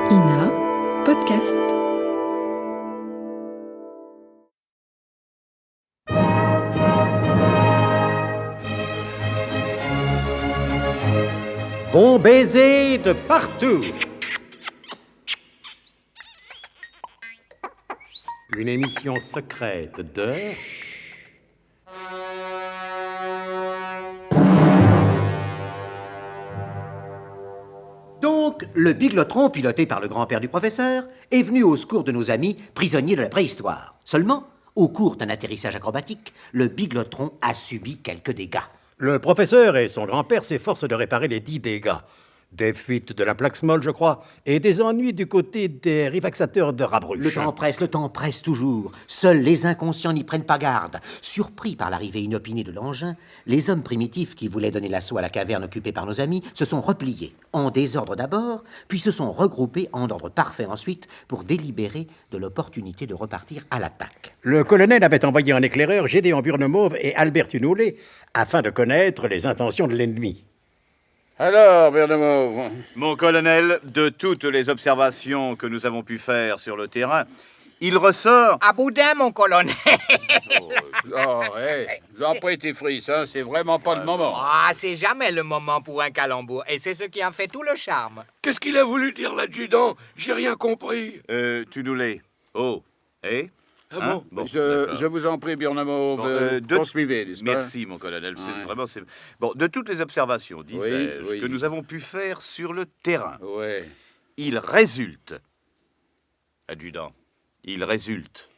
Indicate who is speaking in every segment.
Speaker 1: Ina Podcast.
Speaker 2: Bon baiser de partout. Une émission secrète de...
Speaker 3: Donc, le biglotron, piloté par le grand-père du professeur, est venu au secours de nos amis prisonniers de la préhistoire. Seulement, au cours d'un atterrissage acrobatique, le biglotron a subi quelques dégâts.
Speaker 2: Le professeur et son grand-père s'efforcent de réparer les 10 dégâts. Des fuites de la plaque Small, je crois, et des ennuis du côté des rivaxateurs de Rabruche.
Speaker 3: Le temps presse toujours. Seuls les inconscients n'y prennent pas garde. Surpris par l'arrivée inopinée de l'engin, les hommes primitifs qui voulaient donner l'assaut à la caverne occupée par nos amis se sont repliés, en désordre d'abord, puis se sont regroupés en ordre parfait ensuite pour délibérer de l'opportunité de repartir à l'attaque.
Speaker 2: Le colonel avait envoyé en éclaireur Gédéon Burnemauve et Albert Tunoulet afin de connaître les intentions de l'ennemi.
Speaker 4: Alors, Burnemauve,
Speaker 5: Mon colonel, de toutes les observations que nous avons pu faire sur le terrain, il ressort...
Speaker 6: À boudin, mon colonel.
Speaker 4: vous en pas été frise, hein, c'est vraiment pas le moment.
Speaker 6: Ah, c'est jamais le moment pour un calembour, et c'est ce qui en fait tout le charme.
Speaker 7: Qu'est-ce qu'il a voulu dire, l'adjudant? J'ai rien compris.
Speaker 5: Tunoulet. Oh, eh?
Speaker 7: Ah bon?
Speaker 4: Je vous en prie, Burnemauve, poursuivez, n'est-ce pas?
Speaker 5: Merci, mon colonel. C'est Bon, de toutes les observations, disais-je,
Speaker 4: Oui.
Speaker 5: que nous avons pu faire sur le terrain,
Speaker 4: Oui.
Speaker 5: il résulte... Adjudant, il résulte...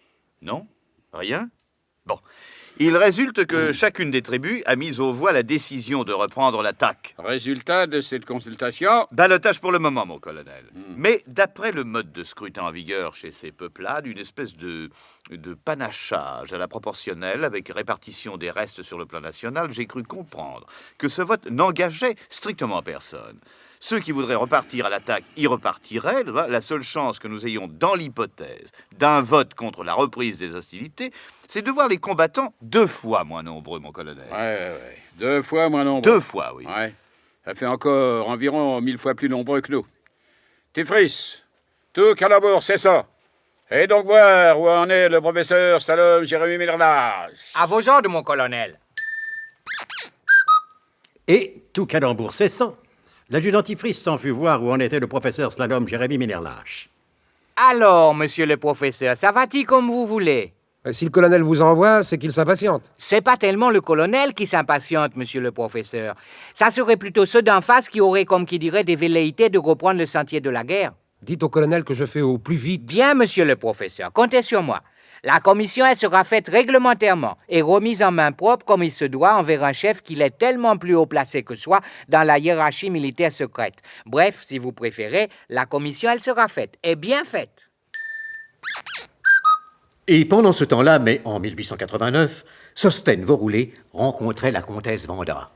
Speaker 5: Non? Rien? Bon. Il résulte que chacune des tribus a mis aux voix la décision de reprendre l'attaque.
Speaker 4: Résultat de cette consultation?
Speaker 5: Balotage pour le moment, mon colonel. Mais d'après le mode de scrutin en vigueur chez ces peuplades, une espèce de panachage à la proportionnelle avec répartition des restes sur le plan national, j'ai cru comprendre que ce vote n'engageait strictement personne. Ceux qui voudraient repartir à l'attaque y repartiraient. La seule chance que nous ayons dans l'hypothèse d'un vote contre la reprise des hostilités, c'est de voir les combattants 2 fois moins nombreux, mon colonel.
Speaker 4: Ouais. 2 fois moins nombreux.
Speaker 5: 2 fois, oui.
Speaker 4: Ouais. Ça fait encore environ 1000 fois plus nombreux que nous. Tifris, tout calembour, c'est ça. Et donc voir où en est le professeur Slalom Jérémy Millerlage.
Speaker 6: À vos ordres, mon colonel.
Speaker 2: Et, tout calembour cessant, l'adjudant Tifris s'en fut voir où en était le professeur Slalom Jérémy Millerlage.
Speaker 6: Alors, monsieur le professeur, ça va-t-il comme vous voulez?
Speaker 8: Si le colonel vous envoie, c'est qu'il s'impatiente.
Speaker 6: C'est pas tellement le colonel qui s'impatiente, monsieur le professeur. Ça serait plutôt ceux d'en face qui auraient, comme qui dirait, des velléités de reprendre le sentier de la guerre.
Speaker 8: Dites au colonel que je fais au plus vite.
Speaker 6: Bien, monsieur le professeur, comptez sur moi. La commission, elle sera faite réglementairement et remise en main propre comme il se doit envers un chef qui l'est tellement plus haut placé que soi dans la hiérarchie militaire secrète. Bref, si vous préférez, la commission, elle sera faite, et bien faite.
Speaker 3: Et pendant ce temps-là, mais en 1889, Sostène Vorroulet rencontrait la comtesse Vanda.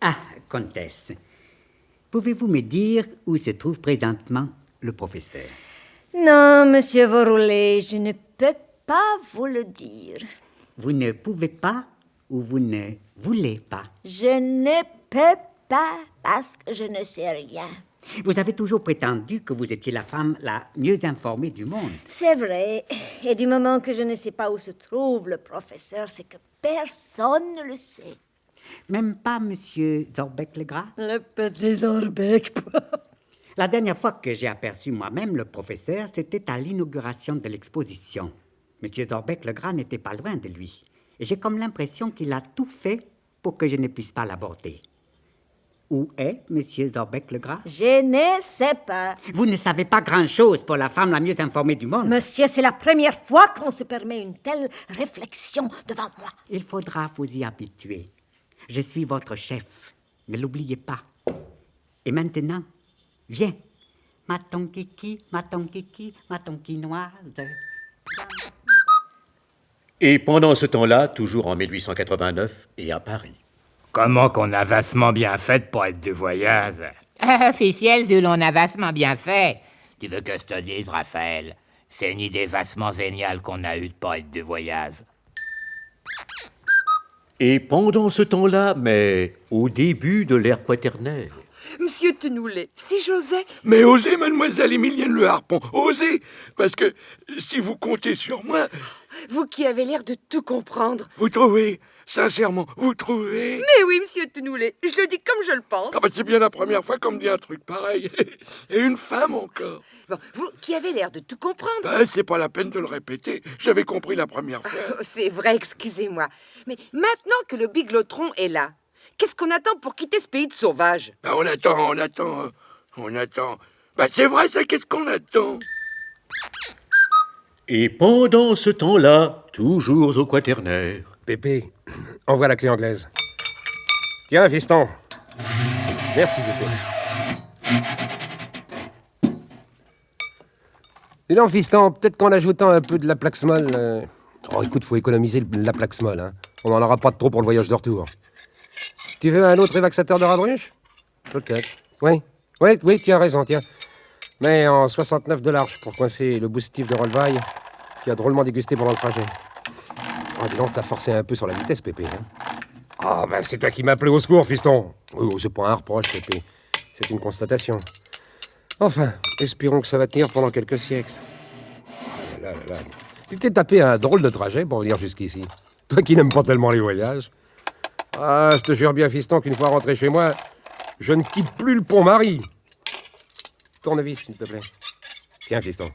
Speaker 9: Ah, comtesse, pouvez-vous me dire où se trouve présentement le professeur?
Speaker 10: Non, monsieur Vorroulet, je ne peux pas vous le dire.
Speaker 9: Vous ne pouvez pas ou vous ne voulez pas?
Speaker 10: Je ne peux pas parce que je ne sais rien.
Speaker 9: Vous avez toujours prétendu que vous étiez la femme la mieux informée du monde.
Speaker 10: C'est vrai. Et du moment que je ne sais pas où se trouve le professeur, c'est que personne ne le sait.
Speaker 9: Même pas Monsieur Zorbec-Legras?
Speaker 10: Le petit Zorbec.
Speaker 9: La dernière fois que j'ai aperçu moi-même le professeur, c'était à l'inauguration de l'exposition. Monsieur Zorbec-Legras n'était pas loin de lui. Et j'ai comme l'impression qu'il a tout fait pour que je ne puisse pas l'aborder. Où est Monsieur Zorbec-Legras?
Speaker 10: Je ne sais pas.
Speaker 9: Vous ne savez pas grand-chose pour la femme la mieux informée du monde.
Speaker 10: Monsieur, c'est la première fois qu'on se permet une telle réflexion devant moi.
Speaker 9: Il faudra vous y habituer. Je suis votre chef. Ne l'oubliez pas. Et maintenant, viens. Ma tonkiki, ma tonkinoise.
Speaker 3: Et pendant ce temps-là, toujours en 1889, et à Paris.
Speaker 6: Comment qu'on a vastement bien fait pour être de voyage? Officiel, l'on a vastement bien fait. Tu veux que je te dise, Raphaël? C'est une idée vastement géniale qu'on a eue de pas être de voyage.
Speaker 3: Et pendant ce temps-là, mais au début de l'ère quaternaire.
Speaker 1: Monsieur Tenoulet, si j'osais...
Speaker 7: Mais osez, mademoiselle Émilienne Le Harpon, osez. Parce que si vous comptez sur moi...
Speaker 1: Vous qui avez l'air de tout comprendre.
Speaker 7: Vous trouvez, sincèrement, vous trouvez...
Speaker 1: Mais oui, monsieur Tenoulet, je le dis comme je le pense.
Speaker 7: Ah bah c'est bien la première fois qu'on me dit un truc pareil. Et une femme encore.
Speaker 1: Bon, vous qui avez l'air de tout comprendre.
Speaker 7: Bah, c'est pas la peine de le répéter. J'avais compris la première fois.
Speaker 1: Oh, c'est vrai, excusez-moi. Mais maintenant que le biglotron est là, qu'est-ce qu'on attend pour quitter ce pays de sauvages?
Speaker 7: Bah on attend. Bah c'est vrai, ça, qu'est-ce qu'on attend?
Speaker 11: Et pendant ce temps-là, toujours au quaternaire.
Speaker 8: Pépé, envoie la clé anglaise. Tiens, fiston. Merci, Pépé. Et non, fiston, peut-être qu'en ajoutant un peu de la Plaxmol... Oh, écoute, faut économiser la Plaxmol, hein. On n'en aura pas de trop pour le voyage de retour. Tu veux un autre évaxateur de rabruche? Peut-être. Oui, tu as raison, tiens. Mais en $69 pour coincer le boostif de Rollvaille, qui a drôlement dégusté pendant le trajet. Oh, dis donc, t'as forcé un peu sur la vitesse, Pépé. Hein. Ah, ben c'est toi qui m'as appelé au secours, fiston. Oh, c'est pas un reproche, Pépé. C'est une constatation. Enfin, espérons que ça va tenir pendant quelques siècles. Oh là. Tu t'es tapé un drôle de trajet pour venir jusqu'ici. Toi qui n'aimes pas tellement les voyages. Ah, je te jure bien, fiston, qu'une fois rentré chez moi, je ne quitte plus le Pont-Marie. Tournevis, s'il te plaît. Tiens, fiston.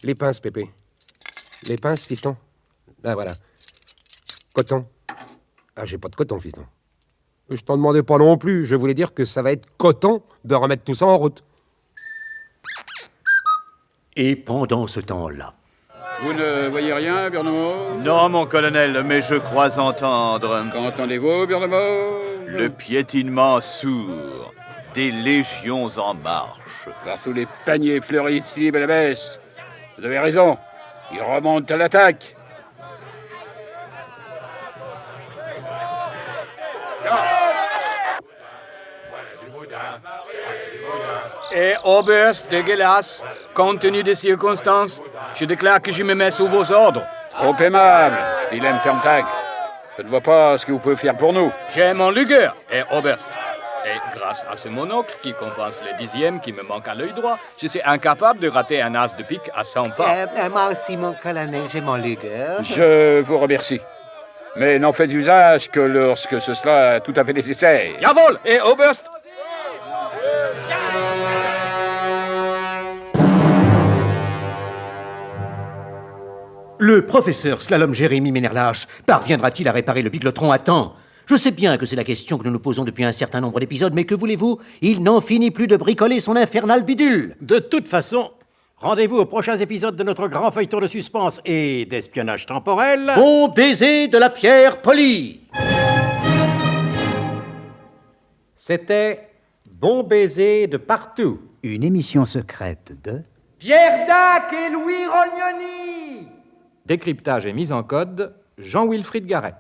Speaker 8: Les pinces, Pépé. Les pinces, fiston. Ah, voilà. Coton. Ah, j'ai pas de coton, fiston. Je t'en demandais pas non plus. Je voulais dire que ça va être coton de remettre tout ça en route.
Speaker 11: Et pendant ce temps-là...
Speaker 4: Vous ne voyez rien, Burnemot?
Speaker 5: Non, mon colonel, mais je crois entendre...
Speaker 4: Qu'entendez-vous, Burnemot?
Speaker 5: Le piétinement sourd des légions en marche.
Speaker 4: Par tous les paniers fleuris ici, belle baisse. Vous avez raison. Ils remontent à l'attaque.
Speaker 12: Et Oberst, dégueulasse, compte tenu des circonstances, je déclare que je me mets sous vos ordres.
Speaker 4: Trop aimable, Wilhelm Ferntag. Je ne vois pas ce que vous pouvez faire pour nous.
Speaker 12: J'ai mon Luger, et Oberst. Et grâce à ce monocle qui compense les dixièmes qui me manquent à l'œil droit, je suis incapable de rater un as de pique à 100 pas.
Speaker 3: Moi aussi, mon colonel, j'ai mon Luger.
Speaker 4: Je vous remercie. Mais n'en faites usage que lorsque ce sera tout à fait nécessaire.
Speaker 12: Jawohl, et Oberst!
Speaker 11: Le professeur Slalom Jérémy Ménerlache parviendra-t-il à réparer le biglotron à temps? Je sais bien que c'est la question que nous nous posons depuis un certain nombre d'épisodes, mais que voulez-vous? Il n'en finit plus de bricoler son infernal bidule.
Speaker 2: De toute façon, rendez-vous aux prochains épisodes de notre grand feuilleton de suspense et d'espionnage temporel.
Speaker 11: Bon baiser de la pierre polie.
Speaker 2: C'était Bon baiser de partout.
Speaker 9: Une émission secrète de...
Speaker 6: Pierre Dac et Louis Rognoni.
Speaker 12: Décryptage et mise en code, Jean-Wilfried Garret.